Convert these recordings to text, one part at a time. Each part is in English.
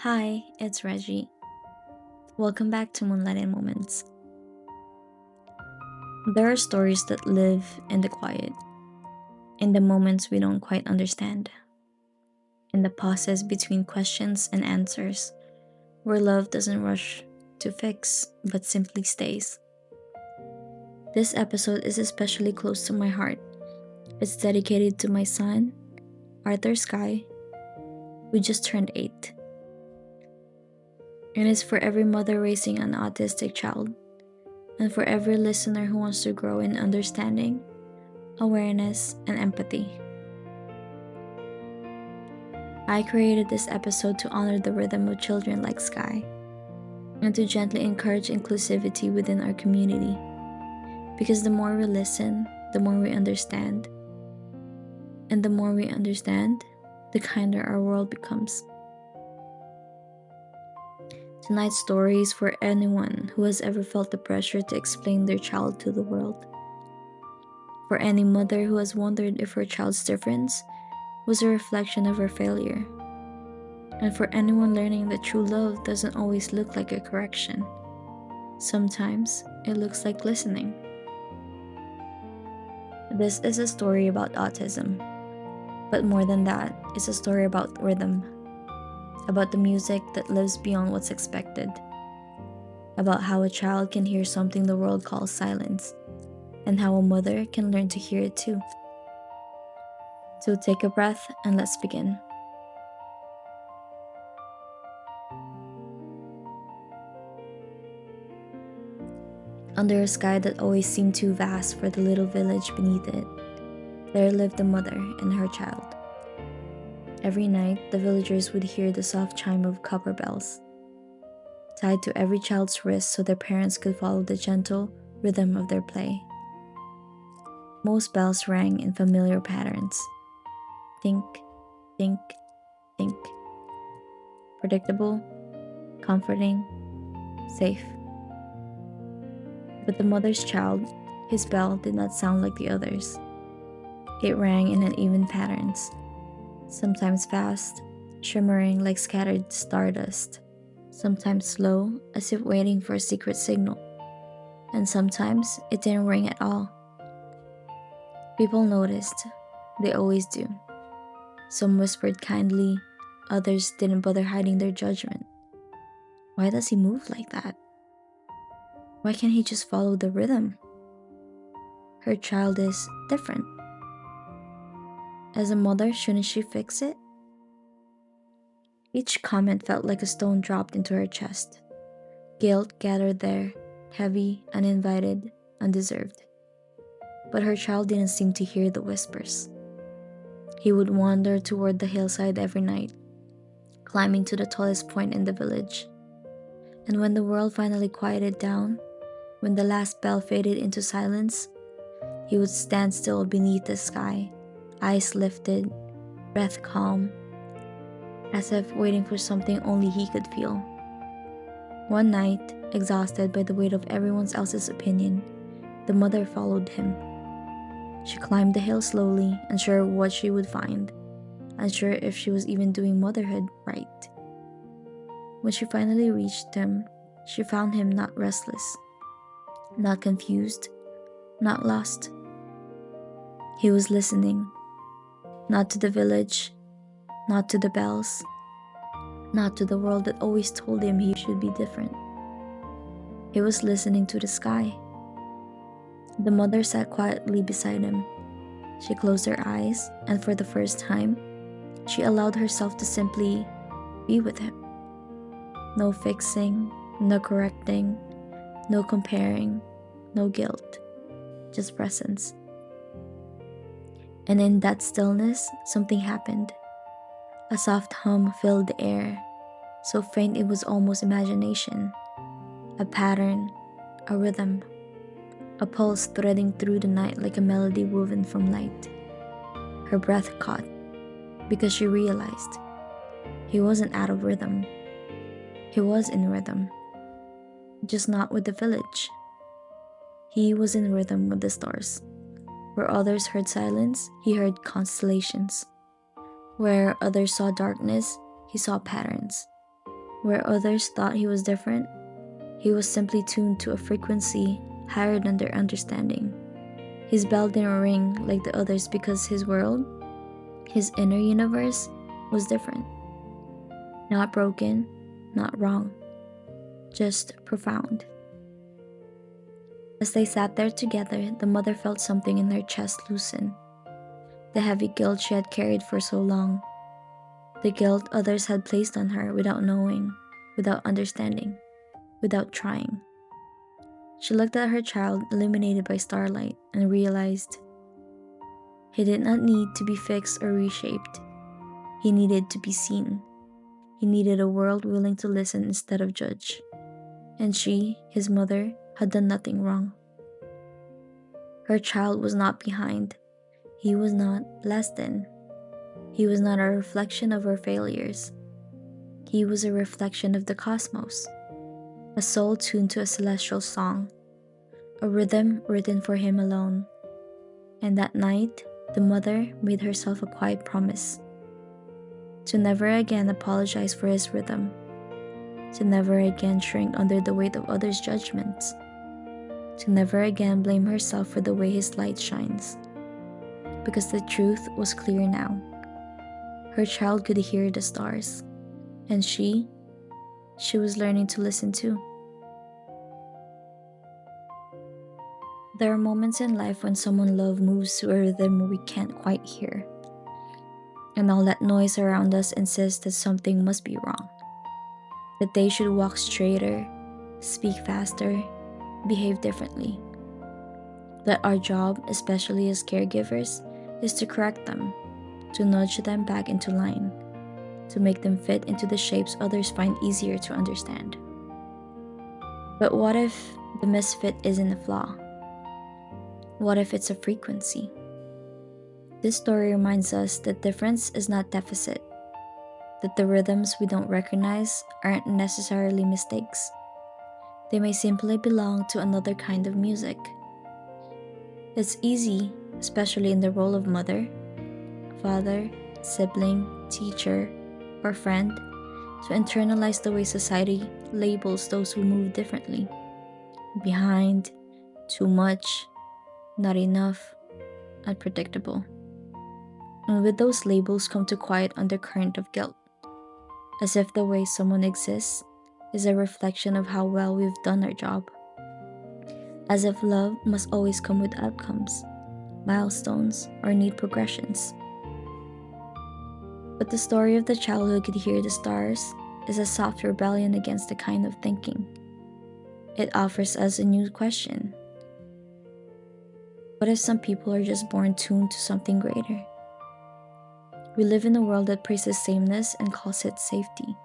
Hi, it's Reggie. Welcome back to Moonlight Moments. There are stories that live in the quiet, in the moments we don't quite understand, in the pauses between questions and answers, where love doesn't rush to fix but simply stays. This episode is especially close to my heart. It's dedicated to my son, Arthur Skye, who just turned 8. And it's for every mother raising an autistic child, and for every listener who wants to grow in understanding, awareness, and empathy. I created this episode to honor the rhythm of children like Sky and to gently encourage inclusivity within our community. Because the more we listen, the more we understand. And the more we understand, the kinder our world becomes. Tonight's story is for anyone who has ever felt the pressure to explain their child to the world. For any mother who has wondered if her child's difference was a reflection of her failure. And for anyone learning that true love doesn't always look like a correction. Sometimes it looks like listening. This is a story about autism. But more than that, it's a story about rhythm. About the music that lives beyond what's expected. About how a child can hear something the world calls silence. And how a mother can learn to hear it too. So take a breath and let's begin. Under a sky that always seemed too vast for the little village beneath it, there lived a mother and her child. Every night, the villagers would hear the soft chime of copper bells, tied to every child's wrist so their parents could follow the gentle rhythm of their play. Most bells rang in familiar patterns. Think, think, think. Predictable, comforting, safe. But the mother's child, his bell did not sound like the others. It rang in uneven patterns, sometimes fast, shimmering like scattered stardust, sometimes slow, as if waiting for a secret signal, and sometimes it didn't ring at all. People noticed, they always do. Some whispered kindly, others didn't bother hiding their judgment. Why does he move like that? Why can't he just follow the rhythm? Her child is different. As a mother, shouldn't she fix it? Each comment felt like a stone dropped into her chest. Guilt gathered there, heavy, uninvited, undeserved. But her child didn't seem to hear the whispers. He would wander toward the hillside every night, climbing to the tallest point in the village. And when the world finally quieted down, when the last bell faded into silence, he would stand still beneath the sky, eyes lifted, breath calm, as if waiting for something only he could feel. One night, exhausted by the weight of everyone else's opinion, the mother followed him. She climbed the hill slowly, unsure of what she would find, unsure if she was even doing motherhood right. When she finally reached him, she found him not restless, not confused, not lost. He was listening, not to the village, not to the bells, not to the world that always told him he should be different. He was listening to the sky. The mother sat quietly beside him. She closed her eyes, and for the first time, she allowed herself to simply be with him. No fixing, no correcting, no comparing, no guilt, just presence. And in that stillness, something happened. A soft hum filled the air, so faint it was almost imagination. A pattern, a rhythm, a pulse threading through the night like a melody woven from light. Her breath caught, because she realized he wasn't out of rhythm. He was in rhythm, just not with the village. He was in rhythm with the stars. Where others heard silence, he heard constellations. Where others saw darkness, he saw patterns. Where others thought he was different, he was simply tuned to a frequency higher than their understanding. His bell didn't ring like the others because his world, his inner universe, was different. Not broken, not wrong, just profound. As they sat there together, the mother felt something in her chest loosen. The heavy guilt she had carried for so long. The guilt others had placed on her without knowing, without understanding, without trying. She looked at her child illuminated by starlight and realized he did not need to be fixed or reshaped. He needed to be seen. He needed a world willing to listen instead of judge. And she, his mother, had done nothing wrong. Her child was not behind. He was not less than. He was not a reflection of her failures. He was a reflection of the cosmos, a soul tuned to a celestial song, a rhythm written for him alone. And that night, the mother made herself a quiet promise to never again apologize for his rhythm, to never again shrink under the weight of others' judgments, to never again blame herself for the way his light shines. Because the truth was clear now. Her child could hear the stars, and she was learning to listen too. There are moments in life when someone love moves to a rhythm we can't quite hear, and all that noise around us insists that something must be wrong, that they should walk straighter, speak faster, behave differently. That our job, especially as caregivers, is to correct them, to nudge them back into line, to make them fit into the shapes others find easier to understand. But what if the misfit isn't a flaw? What if it's a frequency? This story reminds us that difference is not deficit, that the rhythms we don't recognize aren't necessarily mistakes. They may simply belong to another kind of music. It's easy, especially in the role of mother, father, sibling, teacher, or friend, to internalize the way society labels those who move differently. Behind, too much, not enough, unpredictable. And with those labels come to quiet undercurrent of guilt, as if the way someone exists is a reflection of how well we've done our job. As if love must always come with outcomes, milestones, or neat progressions. But the story of the child who could hear the stars is a soft rebellion against the kind of thinking. It offers us a new question. What if some people are just born tuned to something greater? We live in a world that praises sameness and calls it safety.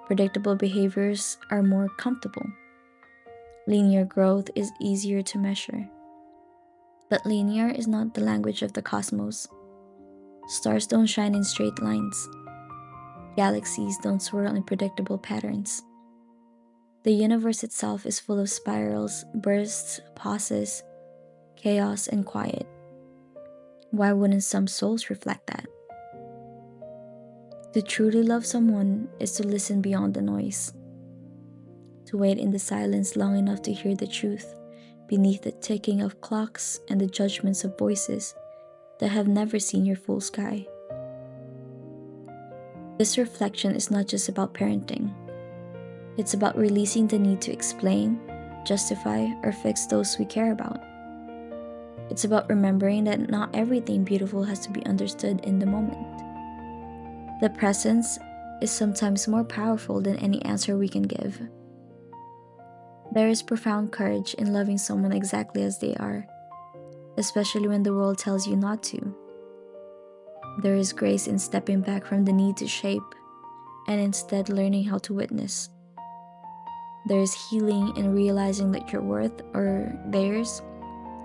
Predictable behaviors are more comfortable. Linear growth is easier to measure. But linear is not the language of the cosmos. Stars don't shine in straight lines. Galaxies don't swirl in predictable patterns. The universe itself is full of spirals, bursts, pauses, chaos, and quiet. Why wouldn't some souls reflect that? To truly love someone is to listen beyond the noise, to wait in the silence long enough to hear the truth beneath the ticking of clocks and the judgments of voices that have never seen your full sky. This reflection is not just about parenting. It's about releasing the need to explain, justify, or fix those we care about. It's about remembering that not everything beautiful has to be understood in the moment. The presence is sometimes more powerful than any answer we can give. There is profound courage in loving someone exactly as they are, especially when the world tells you not to. There is grace in stepping back from the need to shape and instead learning how to witness. There is healing in realizing that your worth, or theirs,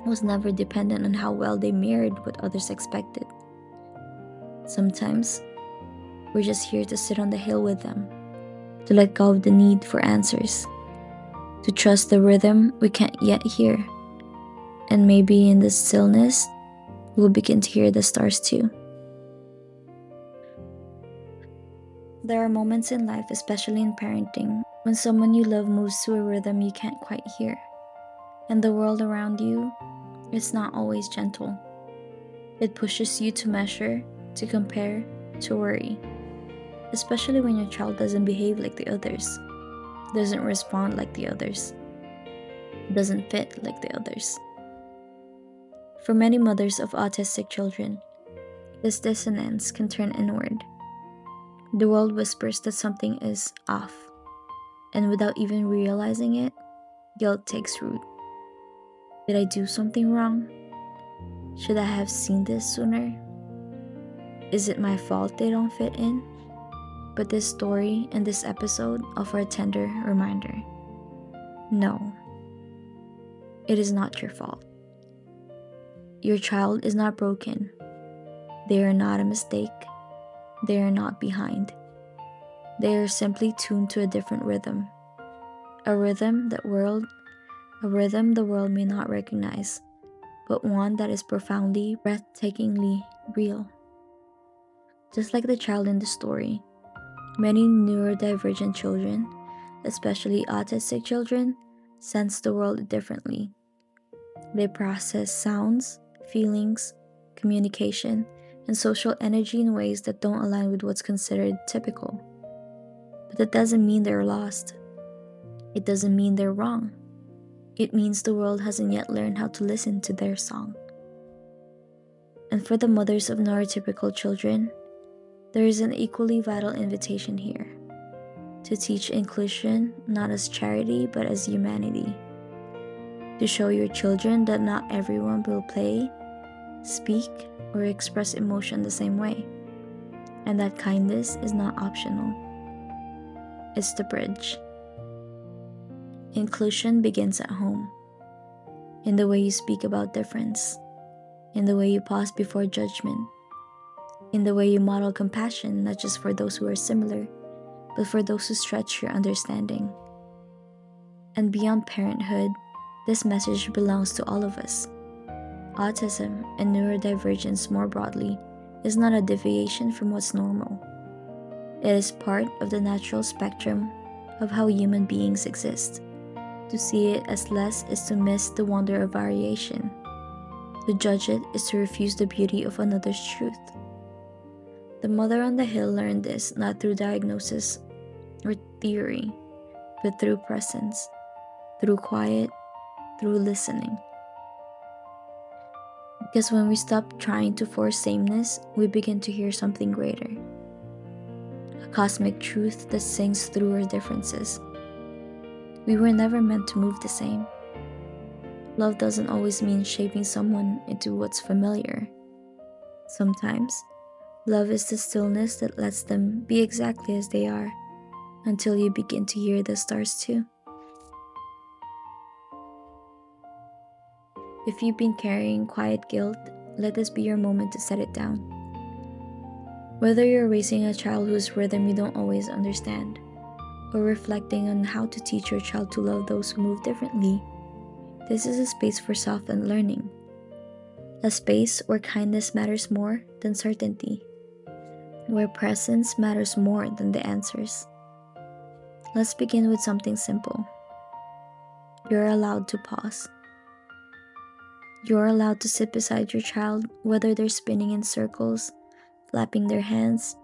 was never dependent on how well they mirrored what others expected. Sometimes, we're just here to sit on the hill with them, to let go of the need for answers, to trust the rhythm we can't yet hear. And maybe in the stillness, we'll begin to hear the stars too. there are moments in life, especially in parenting, when someone you love moves to a rhythm you can't quite hear. And the world around you, it's not always gentle. It pushes you to measure, to compare, to worry. Especially when your child doesn't behave like the others, doesn't respond like the others, doesn't fit like the others. For many mothers of autistic children, this dissonance can turn inward. The world whispers that something is off, and without even realizing it, guilt takes root. Did I do something wrong? Should I have seen this sooner? Is it my fault they don't fit in? But this story and this episode offer a tender reminder. No, it is not your fault. Your child is not broken. They are not a mistake. They are not behind. They are simply tuned to a different rhythm. A rhythm the world may not recognize, but one that is profoundly, breathtakingly real. Just like the child in the story, many neurodivergent children, especially autistic children, sense the world differently. They process sounds, feelings, communication, and social energy in ways that don't align with what's considered typical. But that doesn't mean they're lost. It doesn't mean they're wrong. It means the world hasn't yet learned how to listen to their song. And for the mothers of neurotypical children, there is an equally vital invitation here to teach inclusion not as charity but as humanity. To show your children that not everyone will play, speak, or express emotion the same way, and that kindness is not optional. It's the bridge. Inclusion begins at home, in the way you speak about difference, in the way you pause before judgment, in the way you model compassion not just for those who are similar, but for those who stretch your understanding. And beyond parenthood, this message belongs to all of us. Autism and neurodivergence more broadly is not a deviation from what's normal. It is part of the natural spectrum of how human beings exist. To see it as less is to miss the wonder of variation. To judge it is to refuse the beauty of another's truth. The mother on the hill learned this not through diagnosis or theory, but through presence, through quiet, through listening. Because when we stop trying to force sameness, we begin to hear something greater. A cosmic truth that sings through our differences. We were never meant to move the same. Love doesn't always mean shaping someone into what's familiar. Sometimes, love is the stillness that lets them be exactly as they are, until you begin to hear the stars too. If you've been carrying quiet guilt, let this be your moment to set it down. Whether you're raising a child whose rhythm you don't always understand, or reflecting on how to teach your child to love those who move differently, this is a space for soft-end learning. A space where kindness matters more than certainty, where presence matters more than the answers. Let's begin with something simple. You're allowed to pause. You're allowed to sit beside your child, whether they're spinning in circles, flapping their hands,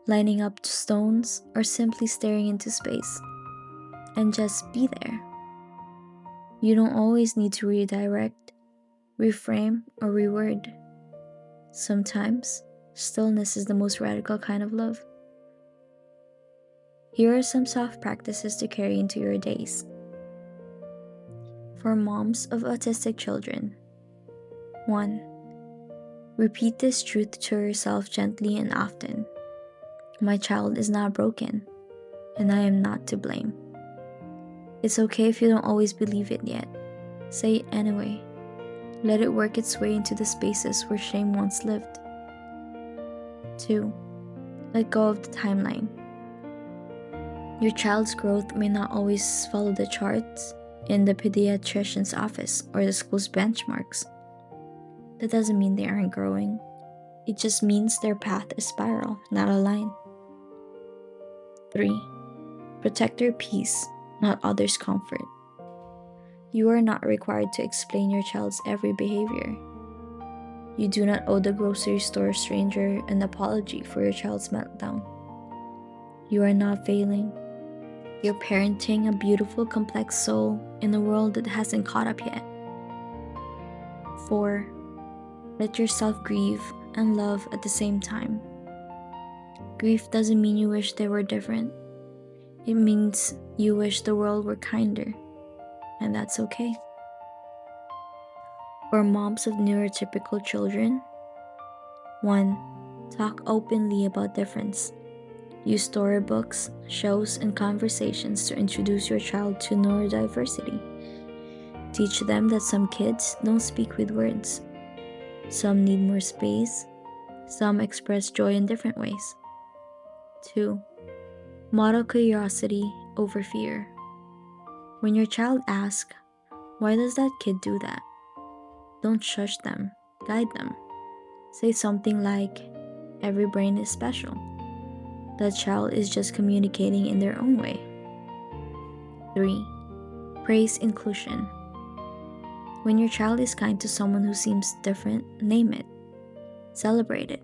lining up to stones, or simply staring into space. And just be there. You don't always need to redirect, reframe, or reword. Sometimes, stillness is the most radical kind of love. Here are some soft practices to carry into your days. For moms of autistic children, 1. Repeat this truth to yourself gently and often. My child is not broken, and I am not to blame. It's okay if you don't always believe it yet. Say it anyway. Let it work its way into the spaces where shame once lived. 2. Let go of the timeline. Your child's growth may not always follow the charts in the pediatrician's office or the school's benchmarks. That doesn't mean they aren't growing. It just means their path is spiral, not a line. 3. Protect your peace, not others' comfort. You are not required to explain your child's every behavior. You do not owe the grocery store stranger an apology for your child's meltdown. You are not failing. You're parenting a beautiful, complex soul in a world that hasn't caught up yet. 4. Let yourself grieve and love at the same time. Grief doesn't mean you wish they were different. It means you wish the world were kinder, and that's okay. For moms of neurotypical children, 1. Talk openly about difference. Use storybooks, shows, and conversations to introduce your child to neurodiversity. Teach them that some kids don't speak with words. Some need more space. Some express joy in different ways. 2. Model curiosity over fear. When your child asks, "Why does that kid do that?" don't shush them, guide them. Say something like, "Every brain is special. That child is just communicating in their own way." 3. Praise inclusion. When your child is kind to someone who seems different, name it. Celebrate it.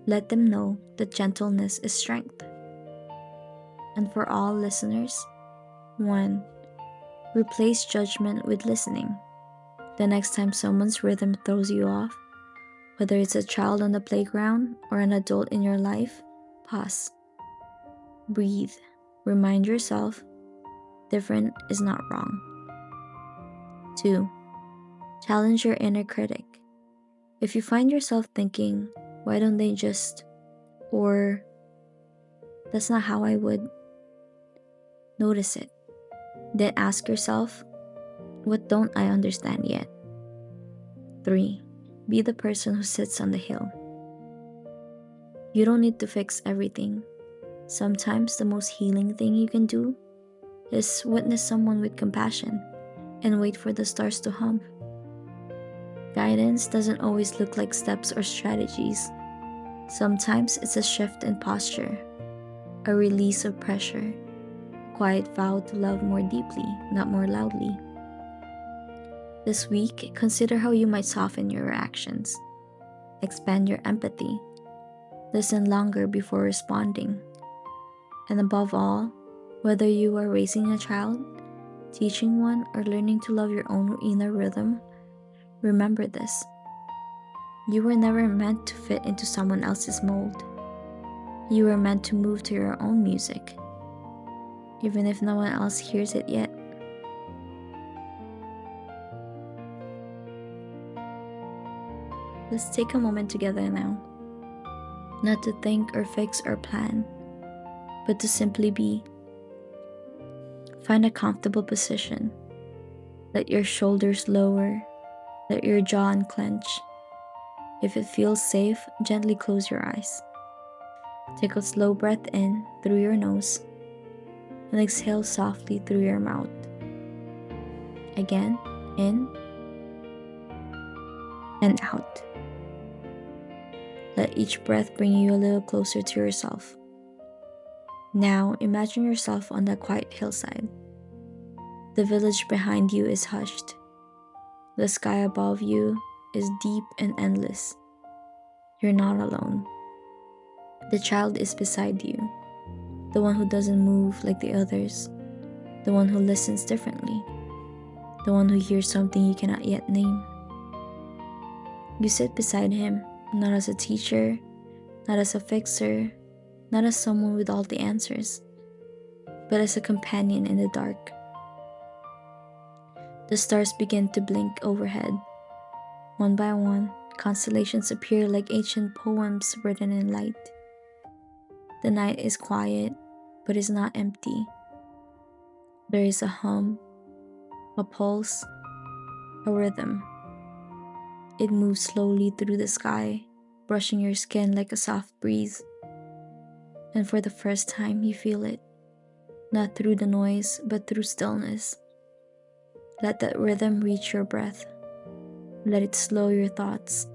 Let them know that gentleness is strength. And for all listeners, 1. Replace judgment with listening. The next time someone's rhythm throws you off, whether it's a child on the playground or an adult in your life, pause. Breathe. Remind yourself, different is not wrong. 2. Challenge your inner critic. If you find yourself thinking, "Why don't they just," or "That's not how I would," notice it. Then ask yourself, "What don't I understand yet?" 3. Be the person who sits on the hill. You don't need to fix everything. Sometimes the most healing thing you can do is witness someone with compassion and wait for the stars to hum. Guidance doesn't always look like steps or strategies. Sometimes it's a shift in posture, a release of pressure, a quiet vow to love more deeply, not more loudly. This week, consider how you might soften your reactions. Expand your empathy. Listen longer before responding. And above all, whether you are raising a child, teaching one, or learning to love your own inner rhythm, remember this. You were never meant to fit into someone else's mold. You were meant to move to your own music, even if no one else hears it yet. Let's take a moment together now, not to think or fix or plan, but to simply be. Find a comfortable position. Let your shoulders lower. Let your jaw unclench. If it feels safe, gently close your eyes. Take a slow breath in through your nose and exhale softly through your mouth. Again, in and out. Let each breath bring you a little closer to yourself. Now, imagine yourself on that quiet hillside. The village behind you is hushed. The sky above you is deep and endless. You're not alone. The child is beside you, the one who doesn't move like the others, the one who listens differently, the one who hears something you cannot yet name. You sit beside him, not as a teacher, not as a fixer, not as someone with all the answers, but as a companion in the dark. The stars begin to blink overhead. One by one, constellations appear like ancient poems written in light. The night is quiet, but is not empty. There is a hum, a pulse, a rhythm. It moves slowly through the sky, brushing your skin like a soft breeze. And for the first time, you feel it, not through the noise, but through stillness. Let that rhythm reach your breath. Let it slow your thoughts.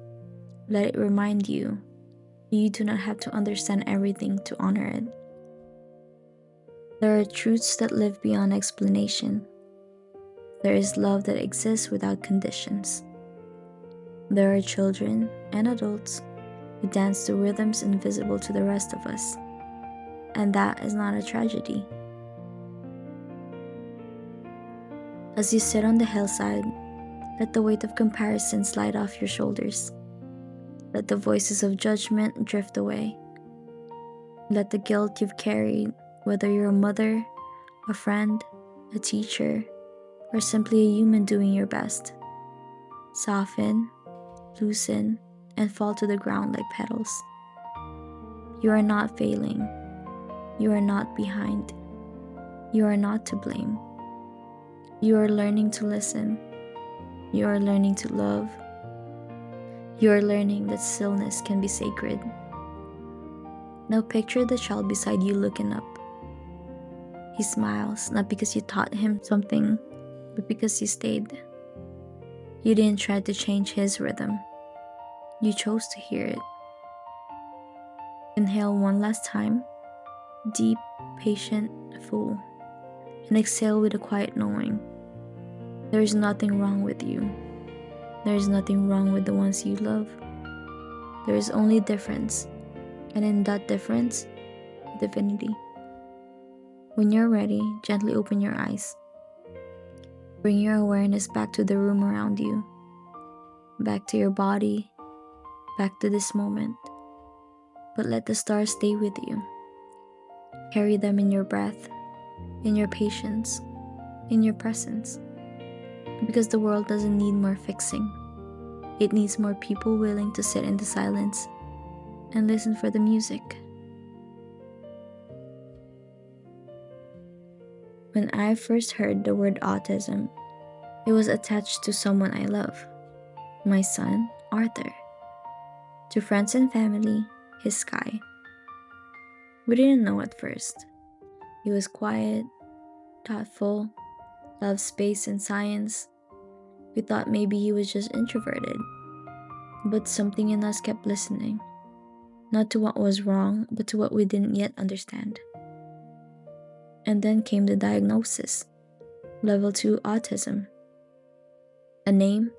Let it remind you, you do not have to understand everything to honor it. There are truths that live beyond explanation. There is love that exists without conditions. There are children and adults who dance to rhythms invisible to the rest of us. And that is not a tragedy. As you sit on the hillside, let the weight of comparison slide off your shoulders. Let the voices of judgment drift away. Let the guilt you've carried, whether you're a mother, a friend, a teacher, or simply a human doing your best, soften, loosen, and fall to the ground like petals. You are not failing. You are not behind. You are not to blame. You are learning to listen. You are learning to love. You are learning that stillness can be sacred. Now picture the child beside you looking up. He smiles, not because you taught him something, but because you stayed. You didn't try to change his rhythm. You chose to hear it. Inhale one last time, deep, patient, full, and exhale with a quiet knowing. There is nothing wrong with you. There is nothing wrong with the ones you love. There is only difference, and in that difference, divinity. When you're ready, gently open your eyes. Bring your awareness back to the room around you, back to your body, back to this moment. But let the stars stay with you. Carry them in your breath, in your patience, in your presence. Because the world doesn't need more fixing. It needs more people willing to sit in the silence and listen for the music. When I first heard the word autism, it was attached to someone I love, my son, Arthur. To friends and family, his Skye. We didn't know at first. He was quiet, thoughtful, loved space and science. We thought maybe he was just introverted. But something in us kept listening. Not to what was wrong, but to what we didn't yet understand. And then came the diagnosis. Level 2 autism. A name,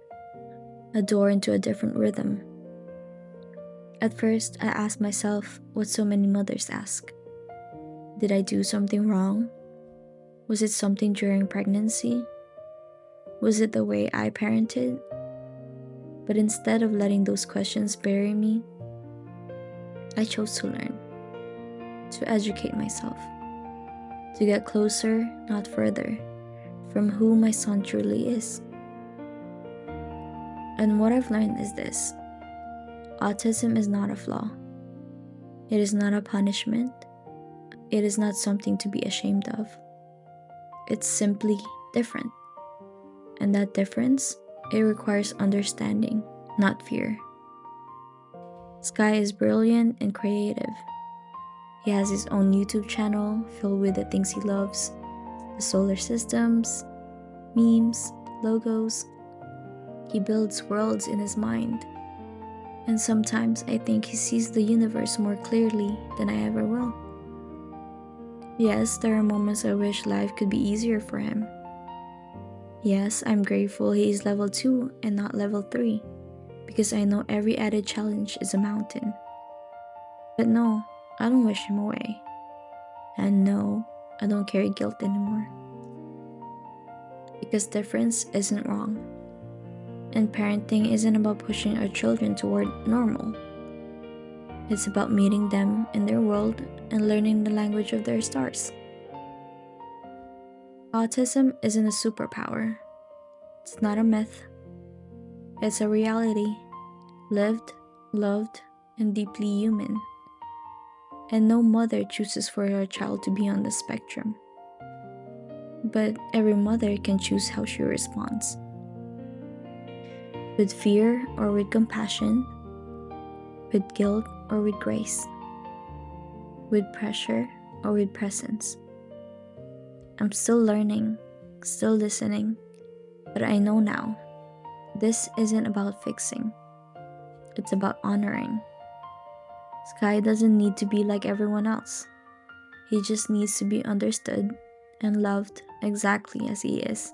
a door into a different rhythm. At first, I asked myself what so many mothers ask. Did I do something wrong? Was it something during pregnancy? Was it the way I parented? But instead of letting those questions bury me, I chose to learn, to educate myself, to get closer, not further, from who my son truly is. And what I've learned is this: autism is not a flaw. It is not a punishment. It is not something to be ashamed of. It's simply different. And that difference, it requires understanding, not fear. Skye is brilliant and creative. He has his own YouTube channel filled with the things he loves: the solar systems, memes, logos. He builds worlds in his mind. And sometimes I think he sees the universe more clearly than I ever will. Yes, there are moments I wish life could be easier for him. Yes, I'm grateful he is level 2 and not level 3, because I know every added challenge is a mountain. But no, I don't wish him away. And no, I don't carry guilt anymore. Because difference isn't wrong. And parenting isn't about pushing our children toward normal. It's about meeting them in their world and learning the language of their stars. Autism isn't a superpower. It's not a myth. It's a reality, lived, loved, and deeply human. And no mother chooses for her child to be on the spectrum. But every mother can choose how she responds. With fear or with compassion, with guilt or with grace, with pressure or with presence. I'm still learning, still listening, but I know now, this isn't about fixing. It's about honoring. Skye doesn't need to be like everyone else. He just needs to be understood and loved exactly as he is.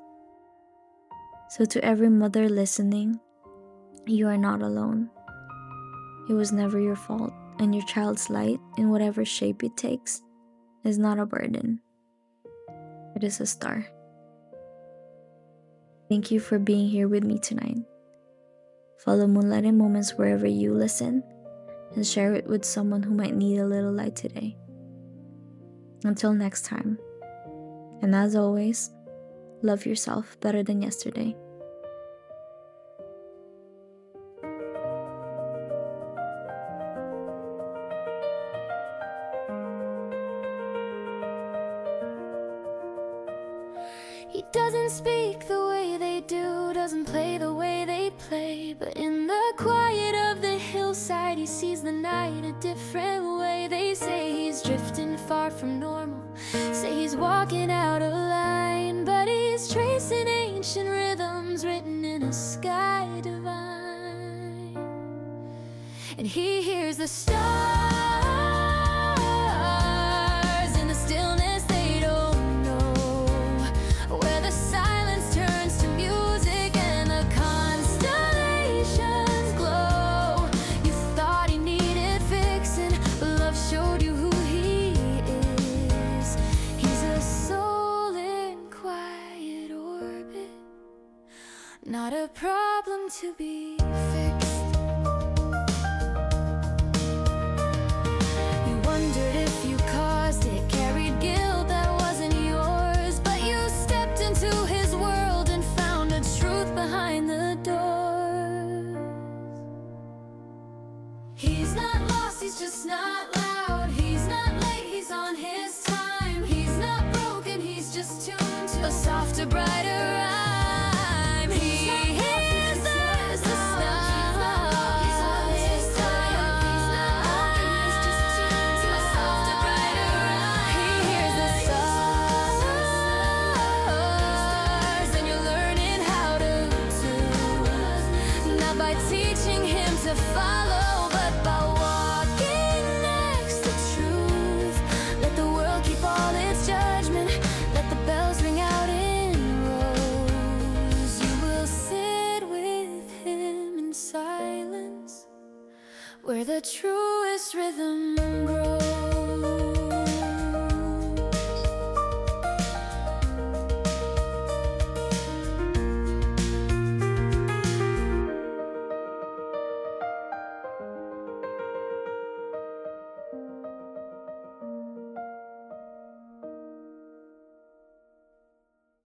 So, to every mother listening, you are not alone. It was never your fault, and your child's light, in whatever shape it takes, is not a burden. It is a star. Thank you for being here with me tonight. Follow Moonlight in Moments wherever you listen, and share it with someone who might need a little light today. Until next time, and as always, love yourself better than yesterday. He doesn't speak the way they do, doesn't play the way they play, but in the quiet of the hillside he sees the night a different way. They say he's drifting far from normal, say he's walking out of line, but he's tracing ancient rhythms written in a sky divine. And he hears the stars in the stillness they don't know, where the silence turns to music and the constellations glow. You thought he needed fixing, but love showed you who he is. He's a soul in quiet orbit, not a problem to be fixed. You wondered if you caused it, carried guilt that wasn't yours, but you stepped into his world and found a truth behind the doors. He's not lost, he's just not loud. He's not late, he's on his time. He's not broken, he's just tuned to a softer, brighter rhyme. He hears the stars. He's on his time. He's not broken, he's just tuned to a softer, brighter rhyme. He hears the stars, and you're learning how to tune, not by teaching him to follow, but by walking next to truth. Let the world keep all its judgment, let the bells ring out in rows. You will sit with him in silence, where the truest rhythm grows.